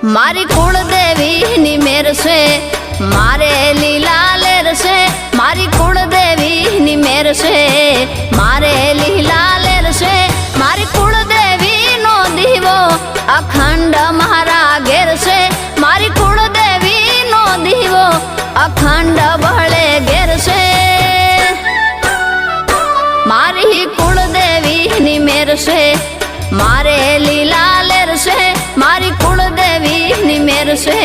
मारी कुलदेवी नी मेर से मारे लीला लेर से मारी कुलदेवी नी मेर से मारे लीला लेर से मारी कुलदेवी नो दीवो अखंड महारा घेर से मारी कुलदेवी नो दीवो अखंड बहले घेर से मारी कुलदेवी नी मेर से मारे लीला लेर से मारी कुलदेवी नी मेर से